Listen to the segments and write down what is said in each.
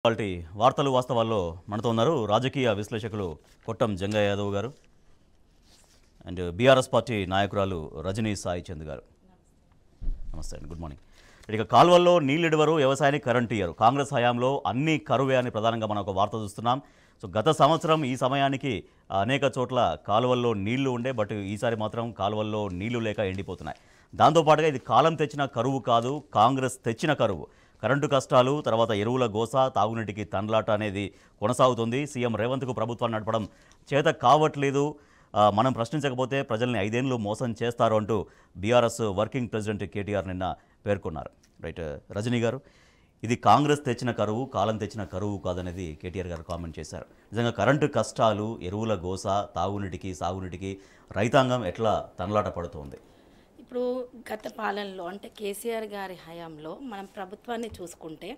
వాటి వార్తలు వాస్తవాల్లో మనతో ఉన్నారు రాజకీయ విశ్లేషకులు కొట్టం జంగయ్య యాదవ్ గారు అండ్ బీఆర్ఎస్ పార్టీ నాయకురాలు రజనీ సాయి చంద్ గారు. నమస్తే అండి, గుడ్ మార్నింగ్. ఇక కాలువల్లో నీళ్ళిడవరు, వ్యవసాయానికి కరెంటు ఇయ్యరు. కాంగ్రెస్ హయాంలో అన్ని కరువే అని ప్రధానంగా మనం ఒక వార్త చూస్తున్నాం. సో గత సంవత్సరం ఈ సమయానికి అనేక చోట్ల కాలువల్లో నీళ్లు ఉండే, బట్ ఈసారి మాత్రం కాలువల్లో నీళ్లు లేక ఎండిపోతున్నాయి. దాంతోపాటుగా ఇది కాలం తెచ్చిన కరువు కాదు, కాంగ్రెస్ తెచ్చిన కరువు. కరెంటు కష్టాలు, తర్వాత ఎరువుల గోస, తాగునీటికి తండ్లాట అనేది కొనసాగుతుంది. సీఎం రేవంత్కు ప్రభుత్వాన్ని నడపడం చేత కావట్లేదు, మనం ప్రశ్నించకపోతే ప్రజల్ని 5 ఏళ్లు మోసం చేస్తారు అంటూ బీఆర్ఎస్ వర్కింగ్ ప్రెసిడెంట్ కేటీఆర్ నిన్న పేర్కొన్నారు. రైట్ రజనీ గారు, ఇది కాంగ్రెస్ తెచ్చిన కరువు, కాలం తెచ్చిన కరువు కాదనేది కేటీఆర్ గారు కామెంట్ చేశారు. నిజంగా కరెంటు కష్టాలు, ఎరువుల గోస, తాగునీటికి సాగునీటికి రైతాంగం ఎట్లా తనలాట పడుతోంది? ఇప్పుడు గత పాలనలో అంటే కేసీఆర్ గారి హయాంలో మనం ప్రభుత్వాన్ని చూసుకుంటే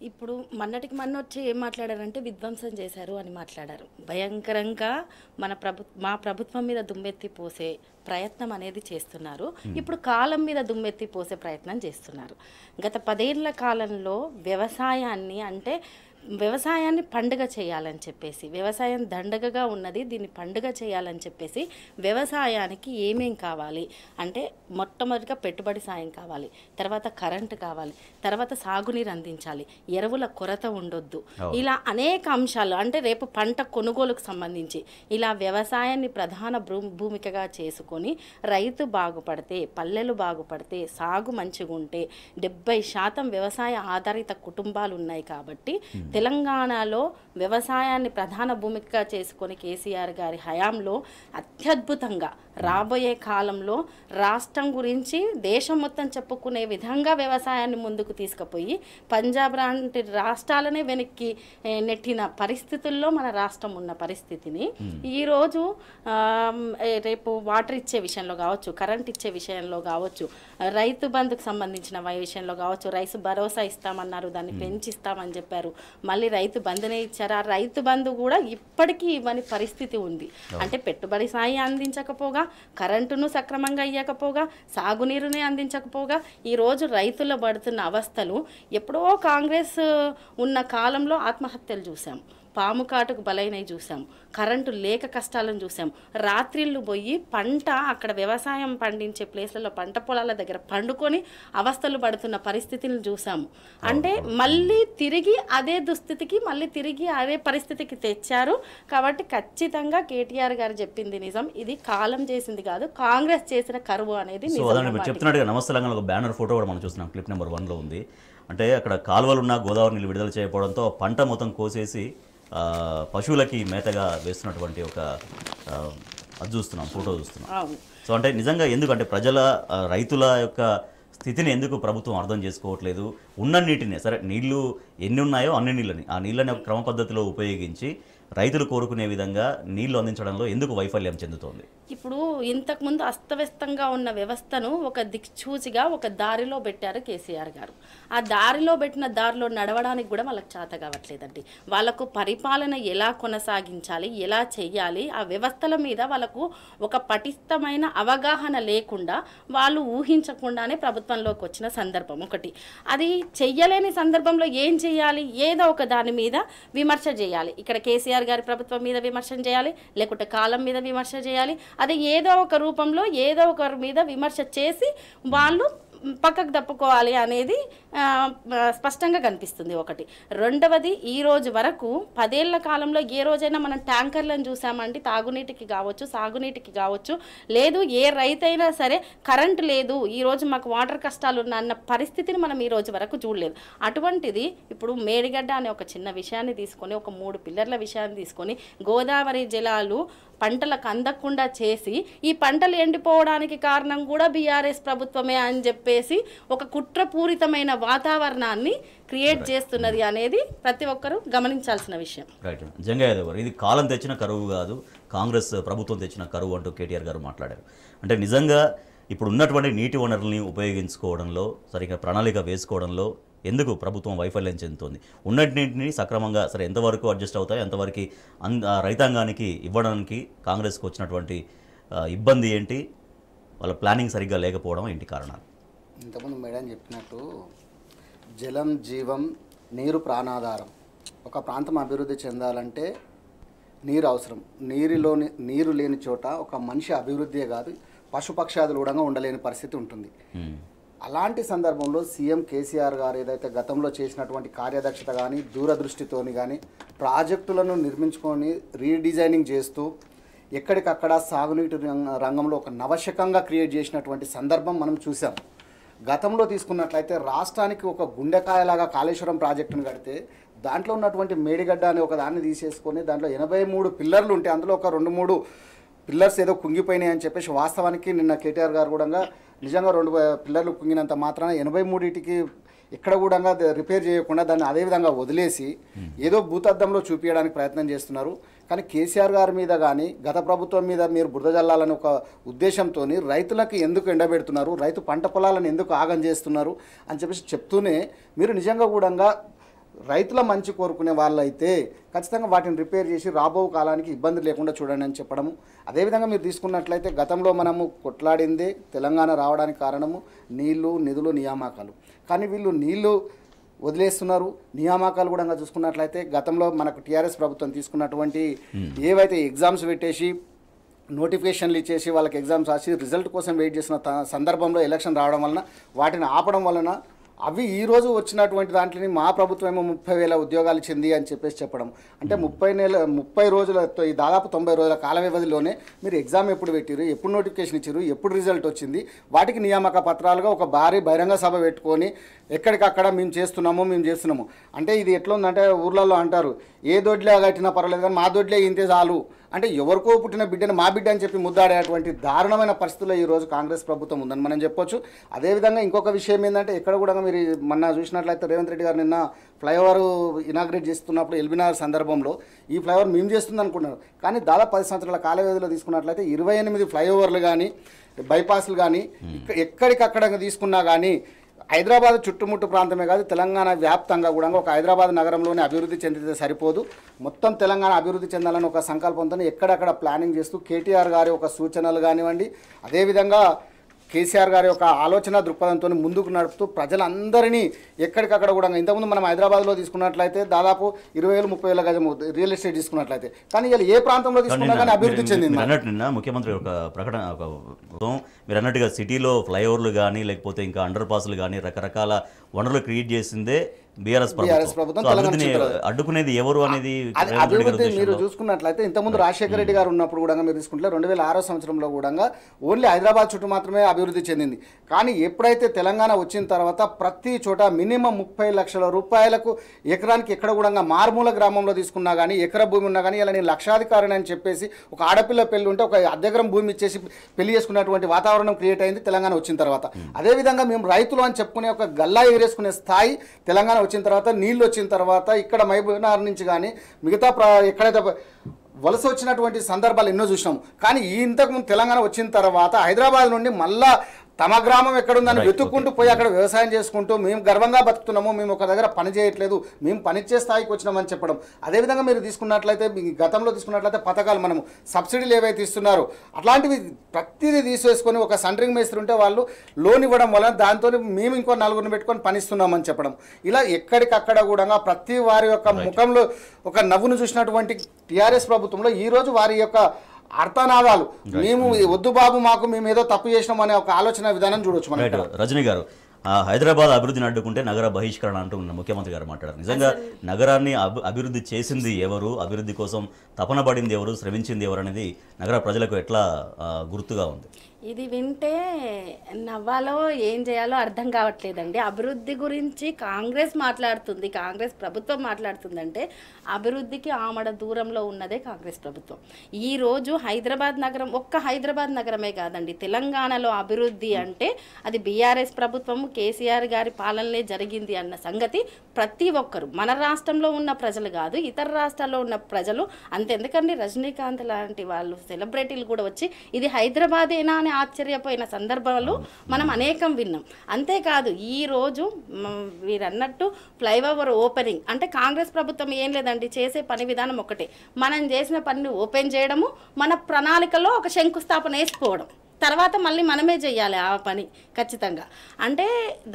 ఇప్పుడు మొన్నటికి వచ్చి ఏం మాట్లాడారంటే విధ్వంసం చేశారు అని మాట్లాడారు. భయంకరంగా మా ప్రభుత్వం మీద దుమ్మెత్తి పోసే ప్రయత్నం అనేది చేస్తున్నారు. ఇప్పుడు కాలం మీద దుమ్మెత్తి పోసే ప్రయత్నం చేస్తున్నారు. గత 10 ఏళ్ల కాలంలో వ్యవసాయాన్ని పండుగ చేయాలని చెప్పేసి, వ్యవసాయం దండగగా ఉన్నది, దీన్ని పండుగ చేయాలని చెప్పేసి వ్యవసాయానికి ఏమేం కావాలి అంటే మొట్టమొదటిగా పెట్టుబడి సాయం కావాలి, తర్వాత కరెంటు కావాలి, తర్వాత సాగునీరు అందించాలి, ఎరువుల కొరత ఉండొద్దు, ఇలా అనేక అంశాలు అంటే రేపు పంట కొనుగోలుకు సంబంధించి ఇలా వ్యవసాయాన్ని ప్రధాన భూమికగా చేసుకొని రైతు బాగుపడితే, పల్లెలు బాగుపడితే, సాగు మంచిగా ఉంటే 70% వ్యవసాయ ఆధారిత కుటుంబాలు ఉన్నాయి. కాబట్టి తెలంగాణలో వ్యవసాయాన్ని ప్రధాన భూమికగా చేసుకొని కేసీఆర్ గారి హయాంలో అత్యద్భుతంగా రాబోయే కాలంలో రాష్ట్రం గురించి దేశం మొత్తం చెప్పుకునే విధంగా వ్యవసాయాన్ని ముందుకు తీసుకుపోయి పంజాబ్ లాంటి రాష్ట్రాలనే వెనక్కి నెట్టిన పరిస్థితుల్లో మన రాష్ట్రం ఉన్న పరిస్థితిని ఈరోజు రేపు వాటర్ ఇచ్చే విషయంలో కావచ్చు, కరెంట్ ఇచ్చే విషయంలో కావచ్చు, రైతు బంధుకు సంబంధించిన విషయంలో కావచ్చు, రైతు భరోసా ఇస్తామన్నారు, దాన్ని పెంచిస్తామని చెప్పారు, మళ్ళీ రైతు బంధునే ఇచ్చారు. ఆ రైతు బంధు కూడా ఇప్పటికీ ఇవ్వని పరిస్థితి ఉంది. అంటే పెట్టుబడి సాయం అందించకపోగా, కరెంటును సక్రమంగా ఇవ్వకపోగా, సాగునీరుని అందించకపోగా ఈరోజు రైతులు పడుతున్న అవస్థలు ఎప్పుడో కాంగ్రెస్ ఉన్న కాలంలో ఆత్మహత్యలు చూసాం, పాము కాటుకు బలైనవి చూసాం, కరెంటు లేక కష్టాలను చూసాం, రాత్రిళ్ళు పోయి పంట అక్కడ వ్యవసాయం పండించే ప్లేస్లలో పంట పొలాల దగ్గర పండుకొని అవస్థలు పడుతున్న పరిస్థితులను చూసాము. అంటే మళ్ళీ తిరిగి అదే దుస్థితికి, మళ్ళీ తిరిగి అదే పరిస్థితికి తెచ్చారు. కాబట్టి ఖచ్చితంగా కేటీఆర్ గారు చెప్పింది నిజం, ఇది కాలం చేసింది కాదు, కాంగ్రెస్ చేసిన కరువు అనేది చెప్తున్నట్టుగా. నమస్తే తెలంగాణ బ్యానర్ ఫోటో కూడా మనం చూస్తున్నాం, క్లిప్ నెంబర్ 1లో ఉంది. అంటే అక్కడ కాలువలున్న గోదావరి నీళ్ళు విడుదల చేయకపోవడంతో పంట మొత్తం కోసేసి పశువులకి మేతగా వేస్తున్నటువంటి ఒక అది చూస్తున్నాం, ఫోటో చూస్తున్నాం. సో అంటే నిజంగా ఎందుకంటే రైతుల యొక్క స్థితిని ఎందుకు ప్రభుత్వం అర్థం చేసుకోవట్లేదు? ఉన్న నీటిని, సరే నీళ్లు ఎన్ని ఉన్నాయో అన్ని నీళ్ళని, ఆ నీళ్ళని ఒక క్రమ పద్ధతిలో ఉపయోగించి రైతులు కోరుకునే విధంగా నీళ్లు అందించడంలో ఎందుకు వైఫల్యం చెందుతోంది? ఇప్పుడు ఇంతకుముందు అస్తవ్యస్తంగా ఉన్న వ్యవస్థను ఒక దిక్చూచిగా ఒక దారిలో పెట్టారు కేసీఆర్ గారు. ఆ దారిలో పెట్టిన దారిలో నడవడానికి కూడా వాళ్ళకి చేత కావట్లేదండి. వాళ్ళకు పరిపాలన ఎలా కొనసాగించాలి, ఎలా చెయ్యాలి, ఆ వ్యవస్థల మీద వాళ్ళకు ఒక పటిష్టమైన అవగాహన లేకుండా, వాళ్ళు ఊహించకుండానే ప్రభుత్వంలోకి వచ్చిన సందర్భం ఒకటి. అది చెయ్యలేని సందర్భంలో ఏం చేయాలి? ఏదో ఒక దాని మీద విమర్శ చేయాలి. ఇక్కడ కేసీఆర్ గారి ప్రభుత్వం మీద విమర్శ చేయాలి, లేకుంటే కాలం మీద విమర్శ చేయాలి. అదే ఏదో ఒక రూపంలో ఏదో ఒకరి మీద విమర్శ చేసి వాళ్ళు పక్కకు తప్పుకోవాలి అనేది స్పష్టంగా కనిపిస్తుంది ఒకటి. రెండవది, ఈ రోజు వరకు 10 ఏళ్ల కాలంలో ఏ రోజైనా మనం ట్యాంకర్లను చూసామంటే తాగునీటికి కావచ్చు, సాగునీటికి కావచ్చు, లేదు ఏ రైతైనా సరే కరెంటు లేదు, ఈరోజు మాకు వాటర్ కష్టాలు ఉన్న అన్న పరిస్థితిని మనం ఈ రోజు వరకు చూడలేదు. అటువంటిది ఇప్పుడు మేడిగడ్డ అనే ఒక చిన్న విషయాన్ని తీసుకొని, ఒక 3 పిల్లర్ల విషయాన్ని తీసుకొని గోదావరి జలాలు పంటలకు అందకుండా చేసి ఈ పంటలు ఎండిపోవడానికి కారణం కూడా బీఆర్ఎస్ ప్రభుత్వమే అని చెప్పేసి ఒక కుట్రపూరితమైన వాతావరణాన్ని క్రియేట్ చేస్తున్నది అనేది ప్రతి ఒక్కరూ గమనించాల్సిన విషయం. రైట్ జంగయ్య గారు, ఇది కాలం తెచ్చిన కరువు కాదు, కాంగ్రెస్ ప్రభుత్వం తెచ్చిన కరువు అంటూ కేటీఆర్ గారు మాట్లాడారు. అంటే నిజంగా ఇప్పుడు ఉన్నటువంటి నీటి వనరుల్ని ఉపయోగించుకోవడంలో, సరిగ్గా ప్రణాళిక వేసుకోవడంలో ఎందుకు ప్రభుత్వం వైఫల్యం చెందుతుంది? ఉన్నటిని సక్రమంగా సరే ఎంతవరకు అడ్జస్ట్ అవుతాయి, ఎంతవరకు రైతాంగానికి ఇవ్వడానికి కాంగ్రెస్కి వచ్చినటువంటి ఇబ్బంది ఏంటి? వాళ్ళ ప్లానింగ్ సరిగ్గా లేకపోవడం ఏంటి కారణాలు? ఇంతకుముందు మేడం చెప్పినట్టు జలం జీవం, నీరు ప్రాణాధారం. ఒక ప్రాంతం అభివృద్ధి చెందాలంటే నీరు అవసరం. నీరు లేని చోట ఒక మనిషి అభివృద్ధియే కాదు, పశుపక్షాదులు కూడా ఉండలేని పరిస్థితి ఉంటుంది. అలాంటి సందర్భంలో సీఎం కేసీఆర్ గారు ఏదైతే గతంలో చేసినటువంటి కార్యదక్షత కానీ దూరదృష్టితోని కానీ ప్రాజెక్టులను నిర్మించుకొని రీడిజైనింగ్ చేస్తూ ఎక్కడికక్కడ సాగునీటి రంగంలో ఒక నవశకంగా క్రియేట్ చేసినటువంటి సందర్భం మనం చూసాం. గతంలో తీసుకున్నట్లయితే రాష్ట్రానికి ఒక గుండెకాయలాగా కాళేశ్వరం ప్రాజెక్టును కడితే దాంట్లో ఉన్నటువంటి మేడిగడ్డ అనే ఒక దాన్ని తీసేసుకొని దాంట్లో 83 పిల్లర్లు ఉంటే అందులో ఒక 2-3 పిల్లర్స్ ఏదో కుంగిపోయినాయి అని చెప్పేసి వాస్తవానికి నిన్న కేటీఆర్ గారు కూడా నిజంగా 2 పిల్లర్లు కుంగినంత మాత్రాన 83టికి ఎక్కడ కూడా రిపేర్ చేయకుండా దాన్ని అదేవిధంగా వదిలేసి ఏదో భూతద్దంలో చూపించడానికి ప్రయత్నం చేస్తున్నారు. కానీ కేసీఆర్ గారి మీద కానీ గత ప్రభుత్వం మీద మీరు బురద జల్లాలని ఒక ఉద్దేశంతో రైతులకు ఎందుకు ఎండబెడుతున్నారు, రైతు పంట పొలాలను ఎందుకు ఆగం చేస్తున్నారు అని చెప్పేసి చెప్తూనే మీరు నిజంగా కూడా రైతుల మంచి కోరుకునే వాళ్ళైతే ఖచ్చితంగా వాటిని రిపేర్ చేసి రాబో కాలానికి ఇబ్బంది లేకుండా చూడండి అని చెప్పడము. అదేవిధంగా మీరు తీసుకున్నట్లయితే గతంలో మనము కొట్లాడిందే తెలంగాణ రావడానికి కారణము నీళ్లు, నిధులు, నియామకాలు. కానీ వీళ్ళు నీళ్లు వదిలేస్తున్నారు, నియామకాలు కూడా చూసుకున్నట్లయితే గతంలో మనకు టీఆర్ఎస్ ప్రభుత్వం తీసుకున్నటువంటి ఏవైతే ఎగ్జామ్స్ పెట్టేసి నోటిఫికేషన్లు ఇచ్చేసి వాళ్ళకి ఎగ్జామ్స్ రాసి రిజల్ట్ కోసం వెయిట్ చేసిన సందర్భంలో ఎలక్షన్ రావడం వలన వాటిని ఆపడం వలన అవి ఈరోజు వచ్చినటువంటి దాంట్లోని మా ప్రభుత్వం ఏమో 30,000 ఉద్యోగాలు ఇచ్చింది అని చెప్పేసి చెప్పడం. అంటే 30 రోజుల దాదాపు 90 రోజుల కాల వ్యవధిలోనే మీరు ఎగ్జామ్ ఎప్పుడు పెట్టిరు, ఎప్పుడు నోటిఫికేషన్ ఇచ్చారు, ఎప్పుడు రిజల్ట్ వచ్చింది, వాటికి నియామక పత్రాలుగా ఒక భారీ బహిరంగ సభ పెట్టుకొని ఎక్కడికక్కడ మేము చేస్తున్నాము. అంటే ఇది ఎట్లా ఉందంటే ఊర్లలో అంటారు ఏ దొడ్లే కట్టినా పర్వాలేదు కానీ మా దొడ్లే ఇంతే చాలు అంటే ఎవరికో పుట్టిన బిడ్డను మా బిడ్డ అని చెప్పి ముద్దాడేటువంటి దారుణమైన పరిస్థితుల్లో ఈరోజు కాంగ్రెస్ ప్రభుత్వం ఉందని మనం చెప్పొచ్చు. అదేవిధంగా ఇంకొక విషయం ఏంటంటే ఎక్కడ కూడా మీరు మొన్న చూసినట్లయితే రేవంత్ రెడ్డి గారు నిన్న ఫ్లైఓవర్ ఇనాగ్రేట్ చేస్తున్నప్పుడు ఎల్బీనగర్ సందర్భంలో ఈ ఫ్లైఓవర్ మేము చేస్తుంది అనుకుంటున్నారు. కానీ దాదాపు 10 సంవత్సరాల కాల వ్యవధిలో తీసుకున్నట్లయితే 28 ఫ్లైఓవర్లు కానీ బైపాస్లు కానీ ఎక్కడికక్కడ తీసుకున్నా కానీ హైదరాబాద్ చుట్టుముట్టు ప్రాంతమే కాదు తెలంగాణ వ్యాప్తంగా కూడా ఒక హైదరాబాద్ నగరంలోనే అభివృద్ధి చెందితే సరిపోదు, మొత్తం తెలంగాణ అభివృద్ధి చెందాలని ఒక సంకల్పంతో ఎక్కడెక్కడ ప్లానింగ్ చేస్తూ కేటీఆర్ గారి ఒక సూచనలు కానివ్వండి, అదేవిధంగా కేసీఆర్ గారి యొక్క ఆలోచన దృక్పథంతో ముందుకు నడుపుతూ ప్రజలందరినీ ఎక్కడికక్కడ కూడా ఇంతకుముందు మనం హైదరాబాద్లో తీసుకున్నట్లయితే దాదాపు 20,000-30,000 గజం రియల్ ఎస్టేట్ తీసుకున్నట్లయితే కానీ ఇలా ఏ ప్రాంతంలో తీసుకున్నా కానీ అభివృద్ధి చెందింది. అన్నట్టు నిన్న ముఖ్యమంత్రి ఒక ప్రకటన మీరు అన్నట్టుగా సిటీలో ఫ్లైఓవర్లు కానీ లేకపోతే ఇంకా అండర్ పాస్లు కానీ రకరకాల వనరులు క్రియేట్ చేసిందే బీఆర్ఎస్ ప్రభుత్వం. అడ్డుకునేది ఎవరు అనేది అభివృద్ధి మీరు చూసుకున్నట్లయితే ఇంతకుముందు రాజశేఖర రెడ్డి గారు ఉన్నప్పుడు కూడా మీరు తీసుకుంటే 2006 సంవత్సరంలో కూడా ఓన్లీ హైదరాబాద్ చుట్టూ మాత్రమే అభివృద్ధి చెందింది. కానీ ఎప్పుడైతే తెలంగాణ వచ్చిన తర్వాత ప్రతి చోట మినిమం 30 లక్షల రూపాయలకు ఎకరానికి ఎక్కడ కూడా మారుమూల గ్రామంలో తీసుకున్నా కానీ ఎకర భూమి ఉన్నా కానీ ఇలా నేను లక్షాధికారిని అని చెప్పేసి ఒక ఆడపిల్ల పెళ్లి ఉంటే ఒక అద్దెకరం భూమి ఇచ్చేసి పెళ్లి చేసుకున్నటువంటి వాతావరణం క్రియేట్ అయింది తెలంగాణ వచ్చిన తర్వాత. అదేవిధంగా మేము రైతులు అని చెప్పుకునే ఒక గల్లా ఎగరేసుకునే స్థాయి తెలంగాణ వచ్చిన తర్వాత, నీళ్ళు వచ్చిన తర్వాత ఇక్కడ మహబూబ్నగర్ నుంచి కానీ మిగతా ఎక్కడైతే వలస వచ్చినటువంటి సందర్భాలు ఎన్నో చూసినాం. కానీ ఇంతకుముందు తెలంగాణ వచ్చిన తర్వాత హైదరాబాద్ నుండి మళ్ళా తమ గ్రామం ఎక్కడుందని వెతుక్కుంటూ పోయి అక్కడ వ్యవసాయం చేసుకుంటూ మేము గర్వంగా బతుకుతున్నాము, మేము ఒక దగ్గర పని చేయట్లేదు, మేము పనిచ్చే స్థాయికి వచ్చినామని చెప్పడం. అదేవిధంగా మీరు తీసుకున్నట్లయితే గతంలో తీసుకున్నట్లయితే పథకాలు మనము సబ్సిడీలు ఏవైతే ఇస్తున్నారో అట్లాంటివి ప్రతిదీ తీసేసుకొని ఒక సెంటరింగ్ మేస్త్రి ఉంటే వాళ్ళు లోన్ ఇవ్వడం వల్ల దాంతో మేము ఇంకో 4 పెట్టుకొని పనిస్తున్నామని చెప్పడం. ఇలా ఎక్కడికక్కడ కూడా ప్రతి వారి యొక్క ముఖంలో ఒక నవ్వును చూసినటువంటి టీఆర్ఎస్ ప్రభుత్వంలో ఈరోజు వారి యొక్క అర్థనాదాలు మేము వద్దు బాబు మాకు మేము ఏదో తప్పు చేసినాం అనే ఒక ఆలోచన విధానం చూడొచ్చు మనం. రజనీ గారు, హైదరాబాద్ అభివృద్ధిని అడ్డుకుంటే నగర బహిష్కరణ అంటూ ముఖ్యమంత్రి గారు మాట్లాడారు. నిజంగా నగరాన్ని అభివృద్ధి చేసింది ఎవరు, అభివృద్ధి కోసం తపన పడింది ఎవరు, శ్రమించింది ఎవరు అనేది నగర ప్రజలకు ఎట్లా గుర్తుగా ఉంది? ఇది వింటే నవ్వాలో ఏం చేయాలో అర్థం కావట్లేదండి. అభివృద్ధి గురించి కాంగ్రెస్ మాట్లాడుతుంది, కాంగ్రెస్ ప్రభుత్వం మాట్లాడుతుందంటే అభివృద్ధికి ఆమడ దూరంలో ఉన్నదే కాంగ్రెస్ ప్రభుత్వం. ఈరోజు హైదరాబాద్ నగరం ఒక్క హైదరాబాద్ నగరమే కాదండి, తెలంగాణలో అభివృద్ధి అంటే అది బీఆర్ఎస్ ప్రభుత్వము కేసీఆర్ గారి పాలనలే జరిగింది అన్న సంగతి ప్రతి ఒక్కరు, మన రాష్ట్రంలో ఉన్న ప్రజలు కాదు ఇతర రాష్ట్రాల్లో ఉన్న ప్రజలు అంతెందుకండి రజనీకాంత్ లాంటి వాళ్ళు సెలబ్రిటీలు కూడా వచ్చి ఇది హైదరాబాదేనా అని ఆశ్చర్యపోయిన సందర్భాలు మనం అనేకం విన్నాం. అంతేకాదు ఈరోజు వీరన్నట్టు ఫ్లైఓవర్ ఓపెనింగ్ అంటే కాంగ్రెస్ ప్రభుత్వం ఏం లేదండి, చేసే పని విధానం ఒకటే, మనం చేసిన పనిని ఓపెన్ చేయడము, మన ప్రణాళికలో ఒక శంకుస్థాపన వేసుకోవడం, తర్వాత మళ్ళీ మనమే చేయాలి ఆ పని ఖచ్చితంగా. అంటే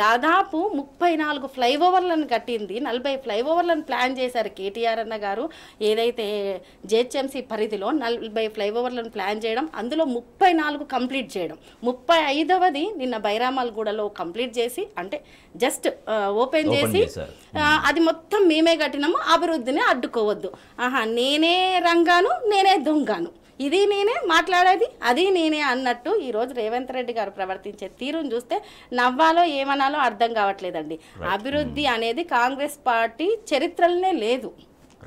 దాదాపు 34 ఫ్లైఓవర్లను కట్టింది, 40 ఫ్లైఓవర్లను ప్లాన్ చేశారు కేటీఆర్ అన్న గారు. ఏదైతే జేహెచ్ఎంసీ పరిధిలో 40 ఫ్లైఓవర్లను ప్లాన్ చేయడం, అందులో 34 కంప్లీట్ చేయడం, 35వది నిన్న బైరామల్గూడలో కంప్లీట్ చేసి, అంటే జస్ట్ ఓపెన్ చేసి అది మొత్తం మేమే కట్టినాము, అభివృద్ధిని అడ్డుకోవద్దు, నేనే రంగాను నేనే దొంగాను, ఇది నేనే మాట్లాడేది అది నేనే అన్నట్టు ఈరోజు రేవంత్ రెడ్డి గారు ప్రవర్తించే తీరును చూస్తే నవ్వాలో ఏమనాలో అర్థం కావట్లేదండి. అభివృద్ధి అనేది కాంగ్రెస్ పార్టీ చరిత్రలోనే లేదు.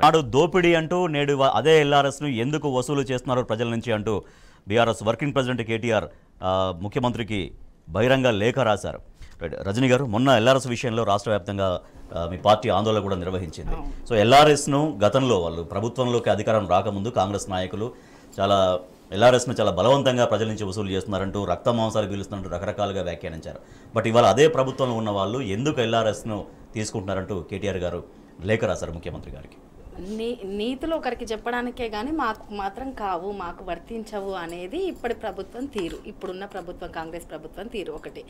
నాడు దోపిడీ అంటూ నేడు అదే ఎల్ఆర్ఎస్ను ఎందుకు వసూలు చేస్తున్నారు ప్రజల నుంచి అంటూ బీఆర్ఎస్ వర్కింగ్ ప్రెసిడెంట్ కేటీఆర్ ముఖ్యమంత్రికి బహిరంగ లేఖ రాశారు. రజనీ గారు, మొన్న ఎల్ఆర్ఎస్ విషయంలో రాష్ట్ర వ్యాప్తంగా మీ పార్టీ ఆందోళన కూడా నిర్వహించింది. సో ఎల్ఆర్ఎస్ను గతంలో వాళ్ళు ప్రభుత్వంలోకి అధికారం రాకముందు కాంగ్రెస్ నాయకులు ఎల్ఆర్ఎస్ను చాలా బలవంతంగా ప్రజల నుంచి వసూలు చేస్తున్నారంటూ రక్త మాంసాలు పీలుస్తున్నట్టు రకరకాలుగా వ్యాఖ్యానించారు. బట్ ఇవాళ అదే ప్రభుత్వంలో ఉన్న వాళ్ళు ఎందుకు ఎల్ఆర్ఎస్ను తీసుకుంటున్నారంటూ కేటీఆర్ గారు లేఖ రాశారు ముఖ్యమంత్రి గారికి. నీతులు ఒకరికి చెప్పడానికే కానీ మాకు మాత్రం కావు, మాకు వర్తించవు అనేది ఇప్పటి ప్రభుత్వం తీరు, ఇప్పుడున్న ప్రభుత్వం కాంగ్రెస్ ప్రభుత్వం తీరు ఒకటి.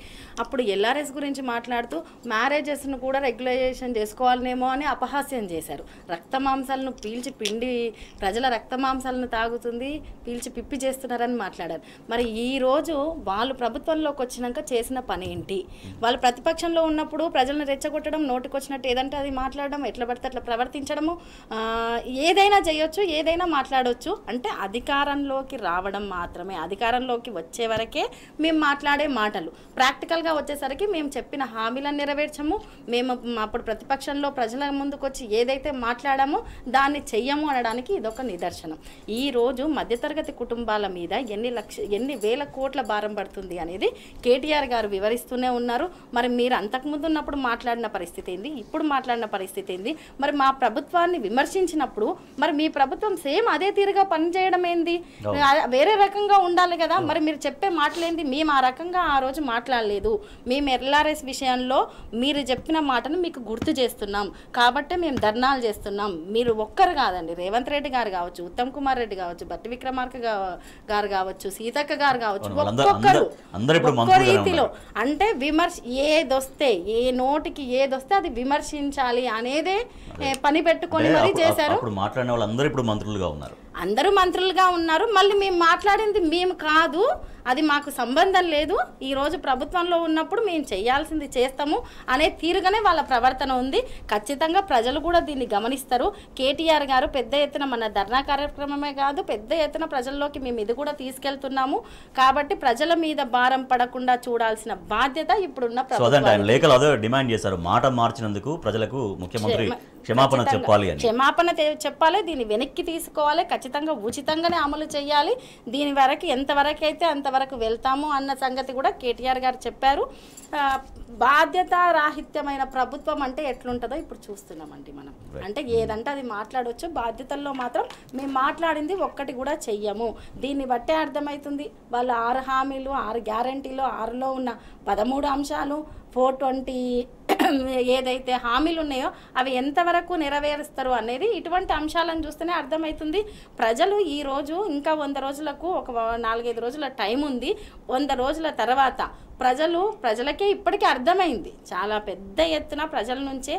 అప్పుడు ఎల్ఆర్ఎస్ గురించి మాట్లాడుతూ మ్యారేజెస్ను కూడా రెగ్యులైజేషన్ చేసుకోవాలనేమో అని అపహాస్యం చేశారు. రక్త మాంసాలను పీల్చి పిండి ప్రజల రక్త మాంసాలను తాగుతుంది, పీల్చి పిప్పి చేస్తున్నారని మాట్లాడారు. మరి ఈరోజు వాళ్ళు ప్రభుత్వంలోకి వచ్చినాక చేసిన పని ఏంటి? వాళ్ళు ప్రతిపక్షంలో ఉన్నప్పుడు ప్రజలను రెచ్చగొట్టడం, నోటికొచ్చినట్టు ఏదంటే అది మాట్లాడడం, ఎట్లా పడితే అట్లా ప్రవర్తించడము, ఏదైనా చేయొచ్చు, ఏదైనా మాట్లాడవచ్చు. అంటే అధికారంలోకి రావడం మాత్రమే, అధికారంలోకి వచ్చే వరకే మేము మాట్లాడే మాటలు, ప్రాక్టికల్గా వచ్చేసరికి మేము చెప్పిన హామీలను నెరవేర్చము, మేము అప్పుడు ప్రతిపక్షంలో ప్రజల ముందుకు వచ్చి ఏదైతే మాట్లాడామో దాన్ని చెయ్యము అనడానికి ఇదొక నిదర్శనం. ఈరోజు మధ్యతరగతి కుటుంబాల మీద ఎన్ని వేల కోట్ల భారం పడుతుంది అనేది కేటీఆర్ గారు వివరిస్తూనే ఉన్నారు. మరి మీరు అంతకుముందు ఉన్నప్పుడు మాట్లాడిన పరిస్థితి ఏంది, ఇప్పుడు మాట్లాడిన పరిస్థితి ఏంది? మరి మా ప్రభుత్వాన్ని విమర్శించినప్పుడు మరి మీ ప్రభుత్వం సేమ్ అదే తీరుగా పనిచేయడం ఏంది? వేరే రకంగా ఉండాలి కదా. మరి మీరు చెప్పే మాటలేంది? మేము ఆ రకంగా ఆ రోజు మాట్లాడలేదు. మేము ఎల్ఆర్ఎస్ విషయంలో మీరు చెప్పిన మాటను మీకు గుర్తు చేస్తున్నాం కాబట్టి మేము ధర్నాలు చేస్తున్నాం. మీరు ఒక్కరు కాదండి, రేవంత్ రెడ్డి గారు కావచ్చు, ఉత్తమ్ కుమార్ రెడ్డి కావచ్చు, బట్టి విక్రమార్క గారు కావచ్చు, సీతక్క గారు కావచ్చు, ఒక్కొక్కరు ఒక్కో రీతిలో అంటే విమర్శ ఏదొస్తే, ఏ నోటికి ఏదొస్తే అది విమర్శించాలి అనేదే పని పెట్టుకొని మరీ చేశారు. మాట్లాడిన వాళ్ళు అందరూ ఇప్పుడు మంత్రులుగా ఉన్నారు, అందరూ మంత్రులుగా ఉన్నారు. మళ్ళీ మేము మాట్లాడింది మేము కాదు, అది మాకు సంబంధం లేదు, ఈరోజు ప్రభుత్వంలో ఉన్నప్పుడు మేము చేయాల్సింది చేస్తాము అనే తీరుగానే వాళ్ళ ప్రవర్తన ఉంది. ఖచ్చితంగా ప్రజలు కూడా దీన్ని గమనిస్తారు. కేటీఆర్ గారు పెద్ద ఎత్తున మన ధర్నా కార్యక్రమమే కాదు, పెద్ద ఎత్తున ప్రజల్లోకి మేము ఇది కూడా తీసుకెళ్తున్నాము. కాబట్టి ప్రజల మీద భారం పడకుండా చూడాల్సిన బాధ్యత ఇప్పుడున్న ప్రభుత్వం. లేఖలు అదే డిమాండ్ చేశారు, మాట మార్చినందుకు ప్రజలకు ముఖ్యమంత్రి క్షమాపణ చెప్పాలి అని. క్షమాపణ చెప్పాలి, దీన్ని వెనక్కి తీసుకోవాలి, ఖచ్చితంగా ఉచితంగానే అమలు చేయాలి. దీని వరకు ఎంతవరకు అయితే అంతవరకు వెళ్తాము అన్న సంగతి కూడా కేటీఆర్ గారు చెప్పారు. బాధ్యత రాహిత్యమైన ప్రభుత్వం అంటే ఎట్లుంటుందో ఇప్పుడు చూస్తున్నామండి మనం. అంటే ఏదంటే అది మాట్లాడవచ్చు, బాధ్యతల్లో మాత్రం మేము మాట్లాడింది ఒక్కటి కూడా చెయ్యము. దీన్ని బట్టే అర్థమవుతుంది వాళ్ళు 6 హామీలు, 6 గ్యారంటీలు, 6లో ఉన్న 13 అంశాలు, 420 ఏదైతే హామీలు ఉన్నాయో అవి ఎంతవరకు నెరవేరుస్తారు అనేది ఇటువంటి అంశాలను చూస్తేనే అర్థమవుతుంది. ప్రజలు ఈరోజు ఇంకా 100 రోజులకు ఒక 4-5 రోజుల టైం ఉంది. 100 రోజుల తర్వాత ప్రజలకే ఇప్పటికీ అర్థమైంది, చాలా పెద్ద ఎత్తున ప్రజల నుంచే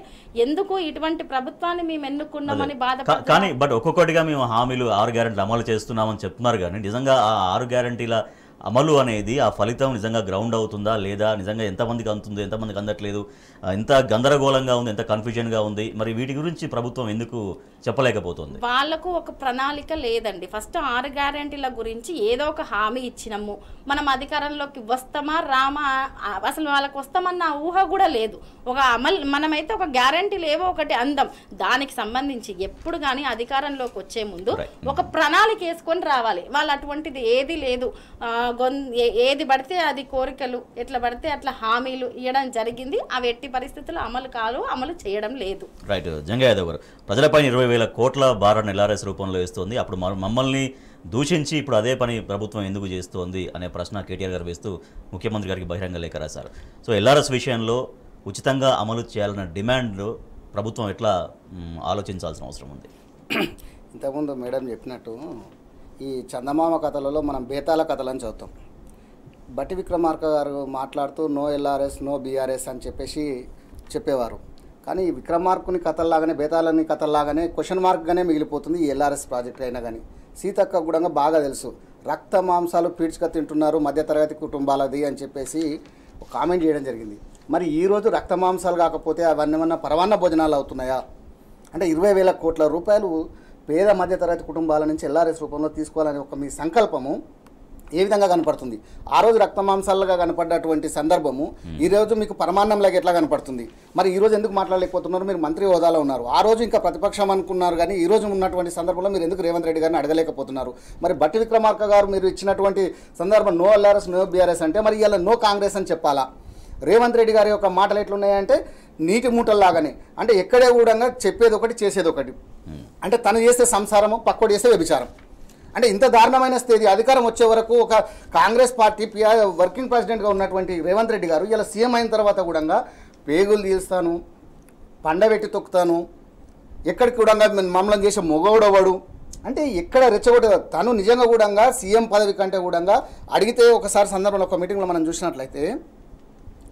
ఎందుకు ఇటువంటి ప్రభుత్వాన్ని మేము ఎన్నుకున్నామని బాధపడుతున్నారు. కానీ బట్ ఒక్కొక్కటిగా మేము హామీలు 6 గ్యారెంటీలు అమలు చేస్తున్నామని చెప్తున్నారు. కానీ నిజంగా ఆ 6 గ్యారెంటీల అమలు అనేది ఆ ఫలితం నిజంగా గ్రౌండ్ అవుతుందా లేదా, నిజంగా ఎంతమందికి అందుతుందో ఎంతమందికి అందట్లేదు, ఎంత గందరగోళంగా ఉంది, ఎంత కన్ఫ్యూజన్గా ఉంది, మరి వీటి గురించి ప్రభుత్వం ఎందుకు చెప్పలేకపోతుంది? వాళ్ళకు ఒక ప్రణాళిక లేదండి. ఫస్ట్ 6 గ్యారెంటీల గురించి ఏదో ఒక హామీ ఇచ్చినాము, మనం అధికారంలోకి వస్తామా రామా, అసలు వాళ్ళకి వస్తామన్న ఊహ కూడా లేదు. ఒక మనమైతే ఒక గ్యారెంటీలు ఏవో ఒకటి అందం, దానికి సంబంధించి ఎప్పుడు కానీ అధికారంలోకి వచ్చే ముందు ఒక ప్రణాళిక వేసుకొని రావాలి. వాళ్ళు అటువంటిది ఏది లేదు. ఏది పడితే అది కోరికలు, ఎట్లా పడితే అట్లా హామీలు ఇవ్వడం జరిగింది. అవి ఎట్టి పరిస్థితుల్లో అమలు చేయడం లేదు. రైట్. జంగా యాదవ్ గారు, ప్రజలపై 20,000 కోట్ల భారాన్ని ఎల్ఆర్ఎస్ రూపంలో ఇస్తోంది, అప్పుడు మమ్మల్ని దూషించి ఇప్పుడు అదే పని ప్రభుత్వం ఎందుకు చేస్తోంది అనే ప్రశ్న కేటీఆర్ గారు వేస్తూ ముఖ్యమంత్రి గారికి బహిరంగ లేఖ రాశారు. సో ఎల్ఆర్ఎస్ విషయంలో ఉచితంగా అమలు చేయాలన్న డిమాండ్లో ప్రభుత్వం ఎట్లా ఆలోచించాల్సిన అవసరం ఉంది? ఇంతకుముందు మేడం చెప్పినట్టు ఈ చందమామ కథలలో మనం బేతాళ కథలను చదువుతాం. బట్టి విక్రమార్క గారు మాట్లాడుతూ నో ఎల్ఆర్ఎస్ నో బీఆర్ఎస్ అని చెప్పేవారు. కానీ విక్రమార్కుని కథల్లాగానే బేతాలని కథల్లాగానే క్వశ్చన్ మార్క్గానే మిగిలిపోతుంది ఈ ఎల్ఆర్ఎస్ ప్రాజెక్ట్ అయినా. కానీ సీతక్క కూడా బాగా తెలుసు, రక్త మాంసాలు పీడ్చుక తింటున్నారు మధ్యతరగతి కుటుంబాలది అని చెప్పేసి ఒక కామెంట్ చేయడం జరిగింది. మరి ఈరోజు రక్త మాంసాలు కాకపోతే అవన్నీ ఏమన్నా పరవాన్న భోజనాలు అవుతున్నాయా? అంటే 20,000 కోట్ల రూపాయలు పేద మధ్యతరగతి కుటుంబాల నుంచి ఎల్ఆర్ఎస్ రూపంలో తీసుకోవాలనే ఒక మీ సంకల్పము ఏ విధంగా కనపడుతుంది? ఆ రోజు రక్త మాంసాలుగా కనపడ్డటువంటి సందర్భము ఈరోజు మీకు పరమాన్నంలాగా ఎట్లా కనపడుతుంది? మరి ఈరోజు ఎందుకు మాట్లాడలేకపోతున్నారు? మీరు మంత్రి హోదాలో ఉన్నారు, ఆ రోజు ఇంకా ప్రతిపక్షం అనుకున్నారు, కానీ ఈ రోజు ఉన్నటువంటి సందర్భంలో మీరు ఎందుకు రేవంత్ రెడ్డి గారిని అడగలేకపోతున్నారు? మరి బట్టి విక్రమార్క గారు మీరు ఇచ్చినటువంటి సందర్భం నో ఎల్ఆర్ఎస్ నో బీఆర్ఎస్ అంటే మరి ఇలా నో కాంగ్రెస్ అని చెప్పాలా? రేవంత్ రెడ్డి గారి యొక్క మాటలు ఎట్లున్నాయంటే నీటి మూటల్లాగానే, అంటే ఎక్కడే కూడా చెప్పేది ఒకటి చేసేది ఒకటి. అంటే తను చేస్తే సంసారము, పక్కోడు చేస్తే వ్యభిచారం. అంటే ఇంత దారుణమైన స్థితి అధికారం వచ్చే వరకు ఒక కాంగ్రెస్ పార్టీ వర్కింగ్ ప్రెసిడెంట్గా ఉన్నటువంటి రేవంత్ రెడ్డి గారు ఇలా సీఎం అయిన తర్వాత కూడా పేగులు తీస్తాను, పండబెట్టి తొక్కుతాను, ఎక్కడికి కూడా మమ్మల్ని చేసే మొగోడవాడు అంటే ఎక్కడ రెచ్చగొట్టే తను నిజంగా కూడా సీఎం పదవి కంటే కూడా అడిగితే ఒకసారి సందర్భంలో ఒక మీటింగ్లో మనం చూసినట్లయితే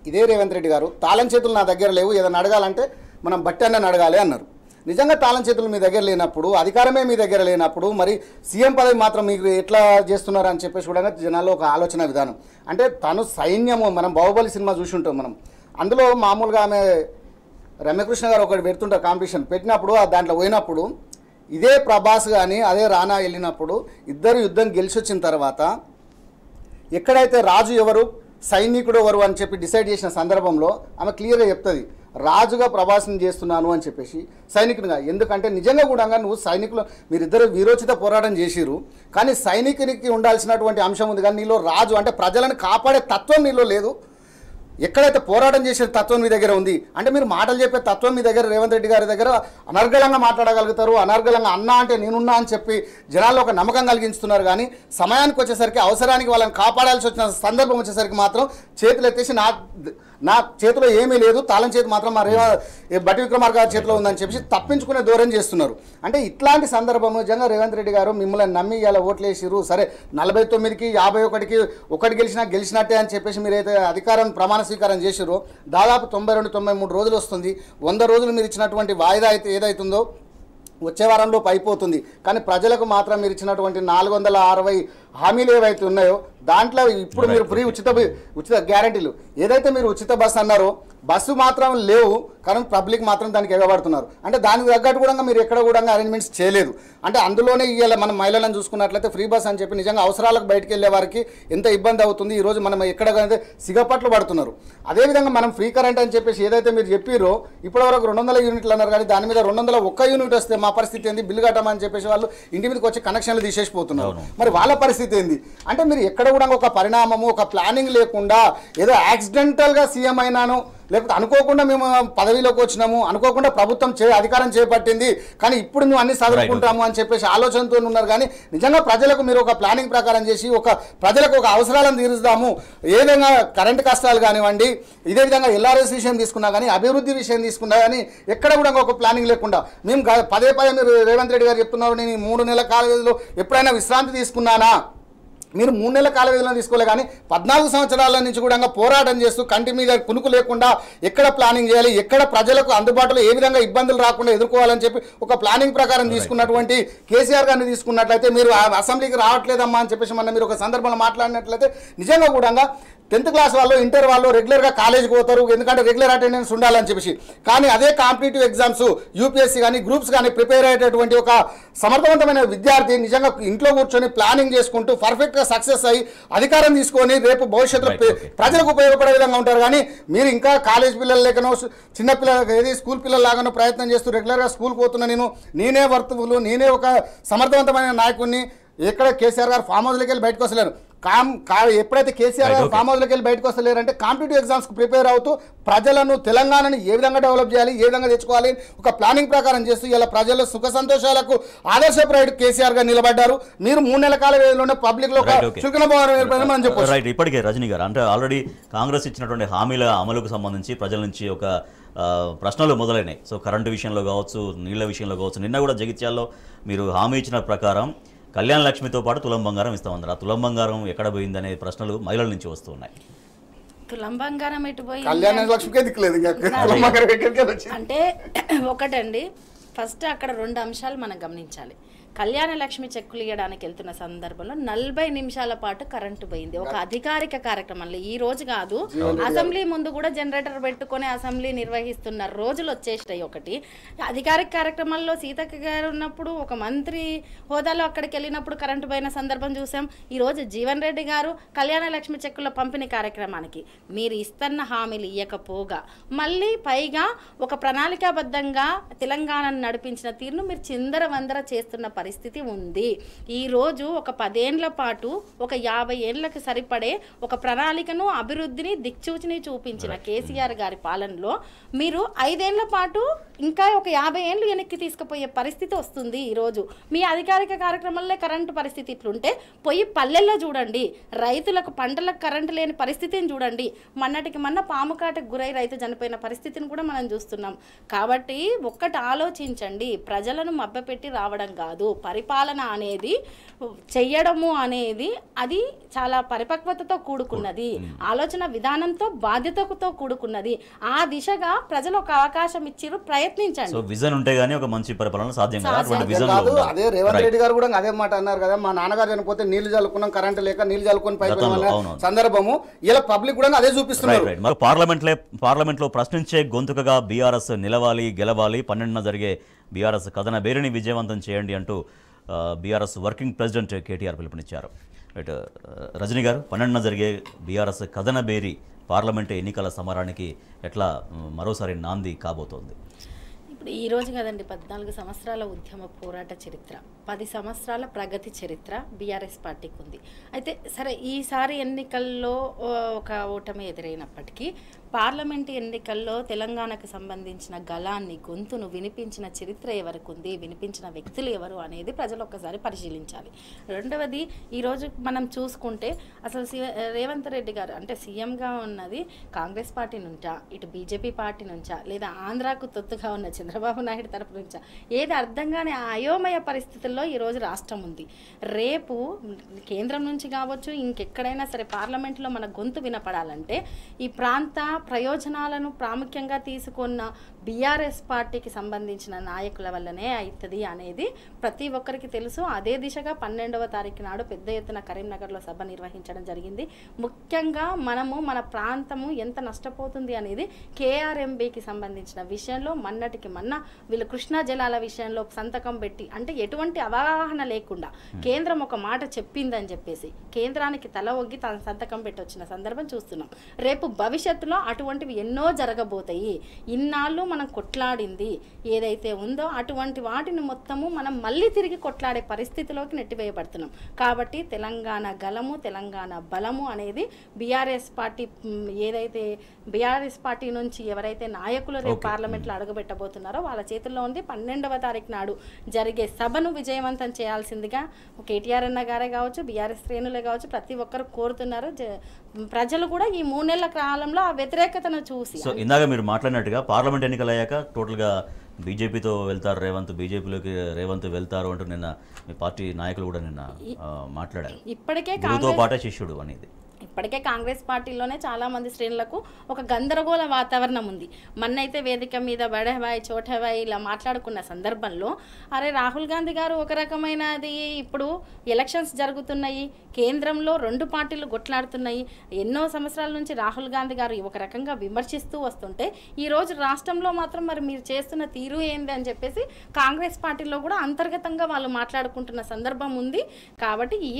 ఇదే రేవంత్ రెడ్డి గారు తాళం చేతులు నా దగ్గర లేవు, ఏదైనా అడగాలంటే మనం బట్టి అన్నని అడగాలి అన్నారు. నిజంగా తాళం చేతులు మీ దగ్గర లేనప్పుడు, అధికారమే మీ దగ్గర లేనప్పుడు మరి సీఎం పదవి మాత్రం మీకు ఎట్లా చేస్తున్నారు అని చెప్పేసి కూడా జనాల్లో ఒక ఆలోచన విధానం. అంటే తను సైన్యము, మనం బాహుబలి సినిమా చూసి ఉంటాం మనం, అందులో మామూలుగా ఆమె రమ్యకృష్ణ గారు ఒకటి పెడుతుంటారు కాంపిటీషన్ పెట్టినప్పుడు దాంట్లో పోయినప్పుడు ఇదే ప్రభాస్ కానీ అదే రానా వెళ్ళినప్పుడు ఇద్దరు యుద్ధం గెలిచి వచ్చిన తర్వాత ఎక్కడైతే రాజు ఎవరు సైనికుడు ఎవరు అని చెప్పి డిసైడ్ చేసిన సందర్భంలో ఆమె క్లియర్గా చెప్తుంది, రాజుగా ప్రభాసం చేస్తున్నాను అని చెప్పేసి సైనికునిగా. ఎందుకంటే నిజంగా కూడా నువ్వు సైనికులు మీరిద్దరు వీరోచిత పోరాటం చేసిరు, కానీ సైనికునికి ఉండాల్సినటువంటి అంశం ఉంది, కానీ నీలో రాజు అంటే ప్రజలను కాపాడే తత్వం నీలో లేదు. ఎక్కడైతే పోరాటం చేసే తత్వం మీ దగ్గర ఉంది అంటే మీరు మాటలు చెప్పే తత్వం మీ దగ్గర రేవంత్ రెడ్డి గారి దగ్గర అనర్గళంగా మాట్లాడగలుగుతారు, అనర్గళంగా అన్నా అంటే నేనున్నా అని చెప్పి జనాల్లో ఒక నమ్మకం కలిగిస్తున్నారు. కానీ సమయానికి వచ్చేసరికి అవసరానికి వాళ్ళని కాపాడాల్సి వచ్చిన సందర్భం వచ్చేసరికి మాత్రం చేతులు ఎత్తేసి నా చేతిలో ఏమీ లేదు, తాళం చేతి మాత్రం మా బట్టి విక్రమార్క గారి చేతిలో ఉందని చెప్పి తప్పించుకునే ధోరణి చేస్తున్నారు. అంటే ఇట్లాంటి సందర్భం నిజంగా రేవంత్ రెడ్డి గారు మిమ్మల్ని నమ్మి ఇలా ఓట్లు వేసిరు, సరే 49కి 51కి ఒకటి గెలిచినట్టే అని చెప్పేసి మీరైతే అధికారం ప్రమాణ స్వీకారం చేసిరో దాదాపు 92-93 రోజులు వస్తుంది. 100 రోజులు మీరు ఇచ్చినటువంటి వాయిదా అయితే ఏదైతుందో వచ్చే వారంలోపు అయిపోతుంది. కానీ ప్రజలకు మాత్రం మీరు ఇచ్చినటువంటి 460 హామీలు ఏవైతే ఉన్నాయో దాంట్లో ఇప్పుడు మీరు ఫ్రీ ఉచిత గ్యారంటీలు ఏదైతే మీరు ఉచిత బస్సు అన్నారో బస్సు మాత్రం లేవు, కానీ పబ్లిక్ మాత్రం దానికి ఎగబడుతున్నారు. అంటే దానికి తగ్గట్టు కూడా మీరు ఎక్కడ కూడా అరేంజ్మెంట్స్ చేయలేదు. అంటే అందులోనే ఇవాళ మనం మహిళలను చూసుకున్నట్లయితే ఫ్రీ బస్ అని చెప్పి నిజంగా అవసరాలకు బయటకు వెళ్ళే వారికి ఎంత ఇబ్బంది అవుతుంది. ఈరోజు మనం ఎక్కడ సిగపట్లు పడుతున్నారు. అదేవిధంగా మనం ఫ్రీ కరెంట్ అని చెప్పేసి ఏదైతే మీరు చెప్పారో ఇప్పటివరకు 200 యూనిట్లు అన్నారు, కానీ దాని మీద 201 యూనిట్ వస్తే మా పరిస్థితి ఏంది, బిల్లు కట్టమని చెప్పేసి వాళ్ళు ఇంటి మీదకి వచ్చి కనెక్షన్లు తీసేసిపోతున్నారు. మరి వాళ్ళ పరిస్థితి ఏంది? అంటే మీరు ఎక్కడ కూడా ఒక పరిణామము, ఒక ప్లానింగ్ లేకుండా ఏదో యాక్సిడెంటల్గా సీఎం అయినాను, లేకపోతే అనుకోకుండా మేము పదవిలోకి వచ్చినాము, అనుకోకుండా ప్రభుత్వం అధికారం చేపట్టింది, కానీ ఇప్పుడు మేము అన్ని చదువుకుంటాము అని చెప్పేసి ఆలోచనతో ఉన్నారు. కానీ నిజంగా ప్రజలకు మీరు ఒక ప్లానింగ్ ప్రకారం చేసి ప్రజలకు ఒక అవసరాలను తీరుస్తాము, ఏ విధంగా కరెంటు కష్టాలు కానివ్వండి, ఇదే విధంగా ఎల్ఆర్ఎస్ విషయం తీసుకున్నా కానీ అభివృద్ధి విషయం తీసుకున్నా కానీ ఎక్కడ కూడా ఒక ప్లానింగ్ లేకుండా మేము పదే మీరు రేవంత్ రెడ్డి గారు చెప్తున్నారు నేను 3 నెలల కాలేజీలో ఎప్పుడైనా విశ్రాంతి తీసుకున్నానా? మీరు 3 నెలల కాల వ్యవధిలో తీసుకోలే, కానీ 14 సంవత్సరాల నుంచి కూడా పోరాటం చేస్తూ కంటి మీద కునుకు లేకుండా ఎక్కడ ప్లానింగ్ చేయాలి, ఎక్కడ ప్రజలకు అందుబాటులో ఏ విధంగా ఇబ్బందులు రాకుండా ఎదుర్కోవాలని చెప్పి ఒక ప్లానింగ్ ప్రకారం తీసుకున్నటువంటి కేసీఆర్ గారిని తీసుకున్నట్లయితే మీరు అసెంబ్లీకి రావట్లేదమ్మా అని చెప్పేసి మన మీరు ఒక సందర్భంలో మాట్లాడినట్లయితే నిజంగా కూడా 10th క్లాస్ వాళ్ళు ఇంటర్ వాళ్ళు రెగ్యులర్గా కాలేజీకి పోతారు, ఎందుకంటే రెగ్యులర్ అటెండెన్స్ ఉండాలని చెప్పేసి. కానీ అదే కాంపిటేటివ్ ఎగ్జామ్స్ యూపీఎస్సీ కానీ గ్రూప్స్ కానీ ప్రిపేర్ అయ్యేటటువంటి ఒక సమర్థవంతమైన విద్యార్థి నిజంగా ఇంట్లో కూర్చొని ప్లానింగ్ చేసుకుంటూ పర్ఫెక్ట్గా సక్సెస్ అయ్యి అధికారం తీసుకొని రేపు భవిష్యత్తులో ప్రజలకు ఉపయోగపడే విధంగా ఉంటారు. కానీ మీరు ఇంకా కాలేజ్ పిల్లలు లేకనో చిన్నపిల్లలు ఏది స్కూల్ పిల్లలు లాగానో ప్రయత్నం చేస్తూ రెగ్యులర్గా స్కూల్కి పోతున్నా నేనే వర్తువులు, నేనే ఒక సమర్థవంతమైన నాయకుడిని, ఎక్కడ కేసీఆర్ గారు ఫామ్ హౌస్లోకి వెళ్ళి బయటకు వస్తలేరు. ఎప్పుడైతే కేసీఆర్ గారు ఫామ్ హౌస్లోకి వెళ్ళి బయటకు వస్తలేరంటే కాంపిటేటివ్ ఎగ్జామ్స్కి ప్రిపేర్ అవుతూ ప్రజలను తెలంగాణని ఏ విధంగా డెవలప్ చేయాలి, ఏ విధంగా తెచ్చుకోవాలి ఒక ప్లానింగ్ ప్రకారం చేస్తూ ఇలా ప్రజల సుఖ సంతోషాలకు ఆదర్శప్రాయుడు కేసీఆర్ గారు నిలబడ్డారు. మీరు 3 నెలల కాల వ్యవధిలోనే పబ్లిక్ లో చులకన భావం ఏర్పడిందని చెప్పొచ్చు. రైట్, ఇప్పటికే రజనీ గారు అంటే ఆల్రెడీ కాంగ్రెస్ ఇచ్చినటువంటి హామీల అమలుకు సంబంధించి ప్రజల నుంచి ఒక ప్రశ్నలు మొదలైనాయి. సో కరెంటు విషయంలో కావచ్చు, నీళ్ల విషయంలో కావచ్చు, నిన్న కూడా జగిత్యాల్లో మీరు హామీ ఇచ్చిన ప్రకారం కళ్యాణ లక్ష్మితో పాటు తులం బంగారం ఇస్తామన్నారు. ఆ తులం బంగారం ఎక్కడ పోయిందనే ప్రశ్నలు మహిళల నుంచి వస్తున్నాయి. తులం బంగారం ఎటు పోయి కళ్యాణ లక్ష్మికే దిక్కులేదు అంటే ఒకటండి, ఫస్ట్ అక్కడ 2 అంశాలు మనం గమనించాలి. కళ్యాణ లక్ష్మి చెక్కులు ఇవ్వడానికి వెళ్తున్న సందర్భంలో 40 నిమిషాల పాటు కరెంటు పోయింది. ఒక అధికారిక కార్యక్రమంలో, ఈ రోజు కాదు, అసెంబ్లీ ముందు కూడా జనరేటర్ పెట్టుకొని అసెంబ్లీ నిర్వహిస్తున్న రోజులు వచ్చేసాయి. ఒకటి అధికారిక కార్యక్రమాల్లో సీతక్క గారు ఉన్నప్పుడు, ఒక మంత్రి హోదాలో అక్కడికి వెళ్ళినప్పుడు కరెంటు పోయిన సందర్భం చూసాం. ఈరోజు జీవన్ రెడ్డి గారు కళ్యాణ లక్ష్మి చెక్కుల పంపిణీ కార్యక్రమానికి మీరు ఇస్తున్న హామీలు ఇవ్వకపోగా మళ్ళీ పైగా ఒక ప్రణాళికాబద్ధంగా తెలంగాణను నడిపించిన తీరును మీరు చిందరవందర చేస్తున్న పరిస్థితి ఉంది. ఈరోజు ఒక 10 ఏళ్ల పాటు ఒక 50 ఏళ్లకు సరిపడే ఒక ప్రణాళికను, అభివృద్ధిని, దిక్చూచిని చూపించిన కేసీఆర్ గారి పాలనలో మీరు 5 ఏళ్ల పాటు ఇంకా ఒక 50 ఏళ్ళు వెనక్కి తీసుకుపోయే పరిస్థితి వస్తుంది. ఈరోజు మీ అధికారిక కార్యక్రమంలో కరెంటు పరిస్థితి ఇట్లుంటే పోయి పల్లెల్లో చూడండి, రైతులకు పంటలకు కరెంటు లేని పరిస్థితిని చూడండి. మొన్నటికి మొన్న పాము కాటకు గురై రైతు చనిపోయిన పరిస్థితిని కూడా మనం చూస్తున్నాం. కాబట్టి ఒక్కటి ఆలోచించండి, ప్రజలను మభ్యపెట్టి రావడం కాదు, పరిపాలన అనేది చెయ్యడము అనేది అది చాలా పరిపక్వతతో కూడుకున్నది, ఆలోచన విధానంతో, బాధ్యతతో కూడుకున్నది. ఆ దిశగా ప్రజలు ఒక అవకాశం ఇచ్చిరు, ప్రయత్నించండి. సో విజన్ ఉంటే గానీ ఒక మంచి పరిపాలన సాధ్యం కాదు. అటువంటి విజన్ కాదు. అదే రేవంత్ రెడ్డి గారు కూడా అదే మాట అన్నారు కదా, మా నాన్నగారు చనిపోతే నీళ్లు చల్లుకున్నాం, కరెంట్ లేక నీళ్లు చల్లుకొని పైన సందర్భము ఇలా పబ్లిక్ కూడా అదే చూపిస్తున్నారు. పార్లమెంట్లో ప్రశ్నించే గొంతుకగా బీఆర్ఎస్ నిలవాలి, గెలవాలి, 12న జరిగే బీఆర్ఎస్ కథన బేరిని విజయవంతం చేయండి అంటూ బీఆర్ఎస్ వర్కింగ్ ప్రెసిడెంట్ కేటీఆర్ పిలుపునిచ్చారు. రైట్, రజనీ గారు, 12న జరిగే బీఆర్ఎస్ కథన బేరి పార్లమెంటు ఎన్నికల సమరానికి ఎట్లా మరోసారి నాంది కాబోతోంది? ఇప్పుడు ఈ రోజు కదండి 14 సంవత్సరాల ఉద్యమ పోరాట చరిత్ర, 10 సంవత్సరాల ప్రగతి చరిత్ర బీఆర్ఎస్ పార్టీకి ఉంది. అయితే సరే, ఈసారి ఎన్నికల్లో ఒక ఓటమి ఎదురైనప్పటికీ పార్లమెంటు ఎన్నికల్లో తెలంగాణకు సంబంధించిన గళాన్ని, గొంతును వినిపించిన చరిత్ర ఎవరికి ఉంది, వినిపించిన వ్యక్తులు ఎవరు అనేది ప్రజలు ఒక్కసారి పరిశీలించాలి. రెండవది, ఈరోజు మనం చూసుకుంటే అసలు రేవంత్ రెడ్డి గారు అంటే సీఎంగా ఉన్నది కాంగ్రెస్ పార్టీ నుంచా, ఇటు బీజేపీ పార్టీ నుంచా, లేదా ఆంధ్రాకు తొత్తుగా ఉన్న చంద్రబాబు నాయుడు తరపు నుంచా, ఏది అర్థం కాని అయోమయ పరిస్థితుల్లో ఈరోజు రాష్ట్రం ఉంది. రేపు కేంద్రం నుంచి కావచ్చు, ఇంకెక్కడైనా సరే పార్లమెంట్లో మన గొంతు వినపడాలంటే ఈ ప్రాంత ప్రయోజనాలను ప్రాముఖ్యంగా తీసుకున్న బీఆర్ఎస్ పార్టీకి సంబంధించిన నాయకుల వల్లనే అవుతుంది అనేది ప్రతి ఒక్కరికి తెలుసు. అదే దిశగా 12వ తారీఖు నాడు పెద్ద ఎత్తున కరీంనగర్లో సభ నిర్వహించడం జరిగింది. ముఖ్యంగా మనము మన ప్రాంతము ఎంత నష్టపోతుంది అనేది కేఆర్ఎంబీకి సంబంధించిన విషయంలో మొన్నటికి మొన్న వీళ్ళు కృష్ణా జలాల విషయంలో సంతకం పెట్టి, అంటే ఎటువంటి అవగాహన లేకుండా కేంద్రం ఒక మాట చెప్పిందని చెప్పేసి కేంద్రానికి తల ఒగ్గి తన సంతకం పెట్టి వచ్చిన సందర్భం చూస్తున్నాం. రేపు భవిష్యత్తులో అటువంటివి ఎన్నో జరగబోతాయి. ఇన్నాళ్ళు మనం కొట్లాడింది ఏదైతే ఉందో అటువంటి వాటిని మొత్తము మనం మళ్ళీ తిరిగి కొట్లాడే పరిస్థితిలోకి నెట్టివేయబడుతున్నాం. కాబట్టి తెలంగాణ గలము, తెలంగాణ బలము అనేది బీఆర్ఎస్ పార్టీ ఏదైతే బీఆర్ఎస్ పార్టీ నుంచి ఎవరైతే నాయకులు రేపు పార్లమెంట్లో అడుగుపెట్టబోతున్నారో వాళ్ళ చేతుల్లో ఉంది. 12వ తారీఖు నాడు జరిగే సభను విజయవంతం చేయాల్సిందిగా కేటీఆర్ అన్న గారే కావచ్చు, బీఆర్ఎస్ శ్రేణులే కావచ్చు, ప్రతి ఒక్కరు కోరుతున్నారు. ప్రజలు కూడా ఈ 3 నెలల కాలంలో ఆ వ్యతిరేకతను చూసి, సో ఇందాక మీరు మాట్లాడినట్టుగా పార్లమెంట్ ఎన్నికలు అయ్యాక టోటల్గా బీజేపీతో వెళ్తారు బీజేపీలోకి రేవంత్ వెళ్తారు అంటూ నిన్న మీ పార్టీ నాయకులు కూడా నిన్న మాట్లాడారు. ఇప్పటికే గురువుతో పాటే శిష్యుడు అనేది ఇప్పటికే కాంగ్రెస్ పార్టీలోనే చాలామంది శ్రేణులకు ఒక గందరగోళ వాతావరణం ఉంది. మొన్నైతే వేదిక మీద బడేబాయ్ చోటబాయ్ ఇలా మాట్లాడుకున్న సందర్భంలో అరే రాహుల్ గాంధీ గారు ఒక రకమైనది, ఇప్పుడు ఎలక్షన్స్ జరుగుతున్నాయి, కేంద్రంలో 2 పార్టీలు కొట్లాడుతున్నాయి, ఎన్నో సంవత్సరాల నుంచి రాహుల్ గాంధీ గారు ఒక రకంగా విమర్శిస్తూ వస్తుంటే ఈరోజు రాష్ట్రంలో మాత్రం మరి మీరు చేస్తున్న తీరు ఏంది అని చెప్పేసి కాంగ్రెస్ పార్టీలో కూడా అంతర్గతంగా వాళ్ళు మాట్లాడుకుంటున్న సందర్భం ఉంది. కాబట్టి ఈ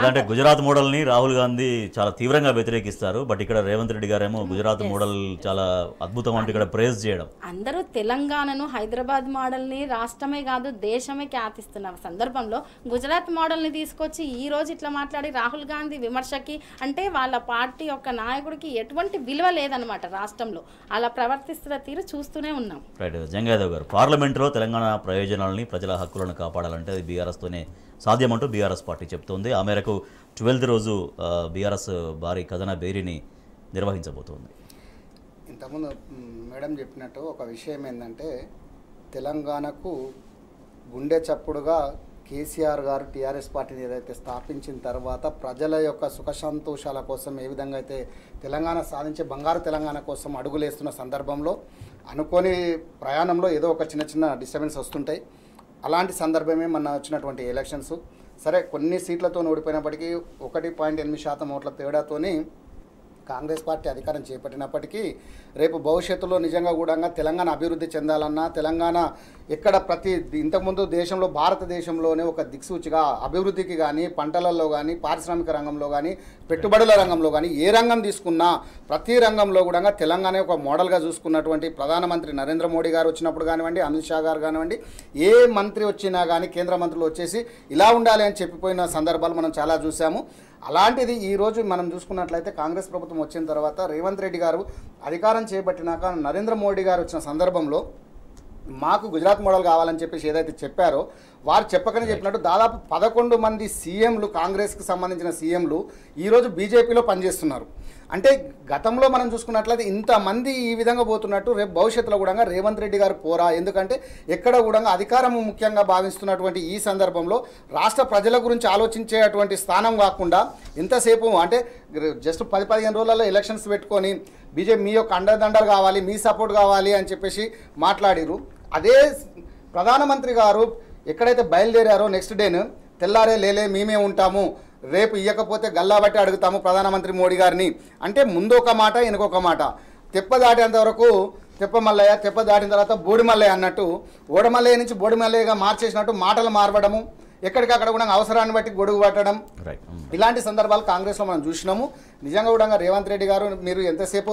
అంటే గుజరాత్ మోడల్ని రాహుల్ గాంధీ చాలా తీవ్రంగా వ్యతిరేకిస్తారు. బట్ ఇక్కడ రేవంత్ రెడ్డి గారేమో గుజరాత్ మోడల్ చాలా అద్భుతం అంటే ఇక్కడ ప్రేజ్ చేయడం. అందరూ తెలంగాణను, హైదరాబాద్ మోడల్ని రాష్ట్రమే కాదు దేశమే ఖ్యాతిస్తున్న సందర్భంలో గుజరాత్ మోడల్ని తీసుకొచ్చి ఈ రోజు ఇట్లా మాట్లాడి రాహుల్ గాంధీ విమర్శకి అంటే వాళ్ళ పార్టీ యొక్క నాయకుడికి ఎటువంటి విలువ లేదనమాట. రాష్ట్రంలో అలా ప్రవర్తిస్తున్న తీరు చూస్తూనే ఉన్నాం. రైట్, జంగాయాదవ్ గారు, పార్లమెంట్లో తెలంగాణ ప్రయోజనాలని, ప్రజల హక్కులను కాపాడాలంటే అది బీఆర్ఎస్తోనే సాధ్యమంటూ బీఆర్ఎస్ పార్టీ చెప్తోంది. ఆ మేరకు 12వ రోజు బీఆర్ఎస్ భారీ కథన బేరీని నిర్వహించబోతోంది. ఇంతకుముందు మేడం చెప్పినట్టు ఒక విషయం ఏంటంటే తెలంగాణకు గుండె చప్పుడుగా కేసీఆర్ గారు టీఆర్ఎస్ పార్టీని ఏదైతే స్థాపించిన తర్వాత ప్రజల యొక్క సుఖ సంతోషాల కోసం ఏ విధంగా అయితే తెలంగాణ సాధించే బంగారు తెలంగాణ కోసం అడుగులేస్తున్న సందర్భంలో అనుకోని ప్రయాణంలో ఏదో ఒక చిన్న చిన్న డిస్టర్బెన్స్ వస్తుంటాయి. అలాంటి సందర్భమే మన వచ్చినటువంటి ఎలక్షన్స్. సరే, కొన్ని సీట్లతో ఓడిపోయినప్పటికీ 1.8% ఓట్ల తేడాతోని కాంగ్రెస్ పార్టీ అధికారం చేపట్టినప్పటికీ రేపు భవిష్యత్తులో నిజంగా కూడా తెలంగాణ అభివృద్ధి చెందాలన్నా, తెలంగాణ ఎక్కడ ఇంతకుముందు దేశంలో భారతదేశంలోనే ఒక దిక్సూచిగా అభివృద్ధికి కానీ, పంటలలో కానీ, పారిశ్రామిక రంగంలో కానీ, పెట్టుబడుల రంగంలో కానీ ఏ రంగం తీసుకున్నా ప్రతి రంగంలో కూడా తెలంగాణ ఒక మోడల్గా చూసుకున్నటువంటి ప్రధానమంత్రి నరేంద్ర మోడీ గారు వచ్చినప్పుడు కానివ్వండి, అమిత్ షా గారు కానివ్వండి, ఏ మంత్రి వచ్చినా కానీ కేంద్ర మంత్రులు వచ్చేసి ఇలా ఉండాలి అని చెప్పిపోయిన సందర్భాలు మనం చాలా చూసాము. అలాంటిది ఈరోజు మనం చూసుకున్నట్లయితే కాంగ్రెస్ ప్రభుత్వం వచ్చిన తర్వాత రేవంత్ రెడ్డి గారు అధికారం చేపట్టినాక నరేంద్ర మోడీ గారు వచ్చిన సందర్భంలో మాకు గుజరాత్ మోడల్ కావాలని చెప్పేసి ఏదైతే చెప్పారో వారు చెప్పకనే చెప్పినట్టు దాదాపు 11 మంది సీఎంలు, కాంగ్రెస్కి సంబంధించిన సీఎంలు ఈరోజు బీజేపీలో పనిచేస్తున్నారు. అంటే గతంలో మనం చూసుకున్నట్లయితే ఇంతమంది ఈ విధంగా పోతున్నట్టు రేపు భవిష్యత్తులో కూడా రేవంత్ రెడ్డి గారు పోరా. ఎందుకంటే ఎక్కడ కూడా అధికారం ముఖ్యంగా భావిస్తున్నటువంటి ఈ సందర్భంలో రాష్ట్ర ప్రజల గురించి ఆలోచించేటువంటి స్థానం కాకుండా ఎంతసేపు అంటే జస్ట్ 10-15 రోజులలో ఎలక్షన్స్ పెట్టుకొని బీజేపీ మీ యొక్క అండదండలు కావాలి, మీ సపోర్ట్ కావాలి అని చెప్పేసి మాట్లాడిరు. అదే ప్రధానమంత్రి గారు ఎక్కడైతే బయలుదేరారో నెక్స్ట్ డేను తెల్లారే లేలే మేమే ఉంటాము, రేపు ఇవ్వకపోతే గల్లాబట్టి అడుగుతాము ప్రధానమంత్రి మోడీ గారిని అంటే ముందు ఒక మాట వెనుకొక మాట. తెప్ప దాటేంత వరకు తెప్ప మల్లయ్య, తెప్ప దాటిన తర్వాత బోడి మల్లయ్య అన్నట్టు ఓడమల్లయ్య నుంచి బోడి మల్లయ్యగా మార్చేసినట్టు మాటలు మారవడము, ఎక్కడికక్కడ కూడా అవసరాన్ని బట్టి గొడుగు పట్టడం, ఇలాంటి సందర్భాలు కాంగ్రెస్లో మనం చూసినాము. నిజంగా కూడా రేవంత్ రెడ్డి గారు మీరు ఎంతసేపు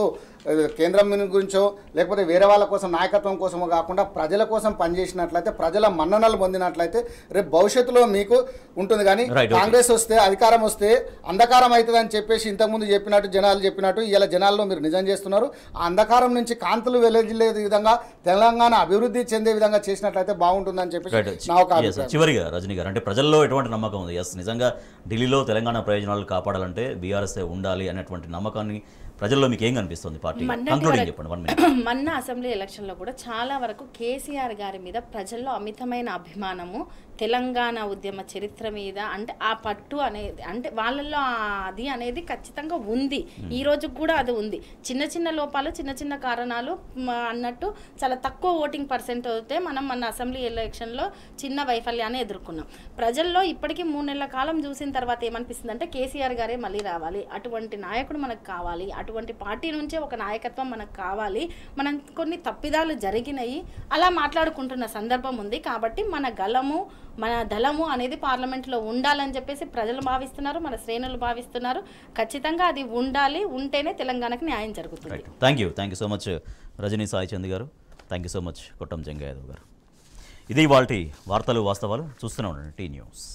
కేంద్రం గురించో లేకపోతే వేరే వాళ్ళ కోసం నాయకత్వం కోసమో కాకుండా ప్రజల కోసం పనిచేసినట్లయితే, ప్రజల మన్ననలు పొందినట్లయితే రేపు భవిష్యత్తులో మీకు ఉంటుంది. కానీ కాంగ్రెస్ వస్తే, అధికారం వస్తే అంధకారం అవుతుంది అని చెప్పేసి ఇంతకుముందు చెప్పినట్టు జనాలు చెప్పినట్టు ఇలా జనాల్లో మీరు నిజం చేస్తున్నారు. ఆ అంధకారం నుంచి కాంతులు వెలువడే విధంగా తెలంగాణ అభివృద్ధి చెందే విధంగా చేసినట్లయితే బాగుంటుందని చెప్పేసి నా ఒక అభిప్రాయం. చివరిగా రజనీ గారు, అంటే ప్రజల్లో ఎటువంటి నమ్మకం ఉంది? ఎస్, నిజంగా ఢిల్లీలో తెలంగాణ ప్రయోజనాలు కాపాడాలంటే బీఆర్ఎస్ ఉండాలి అనేటువంటి నమ్మకాన్ని ప్రజల్లో మీకు ఏం కనిపిస్తుంది? పార్టీ కంక్లూడింగ్ చెప్పండి 1 minute. మొన్న అసెంబ్లీ ఎలక్షన్లో కూడా చాలా వరకు కేసీఆర్ గారి మీద ప్రజల్లో అమితమైన అభిమానము, తెలంగాణ ఉద్యమ చరిత్ర మీద అంటే ఆ పట్టు అనేది అంటే వాళ్ళల్లో అది అనేది ఖచ్చితంగా ఉంది. ఈ రోజు కూడా అది ఉంది. చిన్న చిన్న లోపాలు, చిన్న చిన్న కారణాలు అన్నట్టు చాలా తక్కువ ఓటింగ్ పర్సెంట్ అయితే మనం మన అసెంబ్లీ ఎలక్షన్లో చిన్న వైఫల్యాన్ని ఎదుర్కొన్నాం. ప్రజల్లో ఇప్పటికీ 3 నెలల కాలం చూసిన తర్వాత ఏమనిపిస్తుంది అంటే కేసీఆర్ గారే మళ్ళీ రావాలి, అటువంటి నాయకుడు మనకు కావాలి, అటువంటి పార్టీ నుంచే ఒక నాయకత్వం మనకు కావాలి, మనం కొన్ని తప్పిదాలు జరిగినాయి అలా మాట్లాడుకుంటున్న సందర్భం ఉంది. కాబట్టి మన గలము, మన దళము అనేది పార్లమెంట్లో ఉండాలని చెప్పేసి ప్రజలు భావిస్తున్నారు, మన శ్రేణులు భావిస్తున్నారు. ఖచ్చితంగా అది ఉండాలి, ఉంటేనే తెలంగాణకు న్యాయం జరుగుతుంది. Thank you so much Rajani Sai Chand గారు. థ్యాంక్ యూ సో మచ్ కొట్టం జంగయ్య యాదవ్ గారు. ఇది ఇవాల్టి వార్తలు వాస్తవాలు. చూస్తూనే ఉండండి టీ న్యూస్.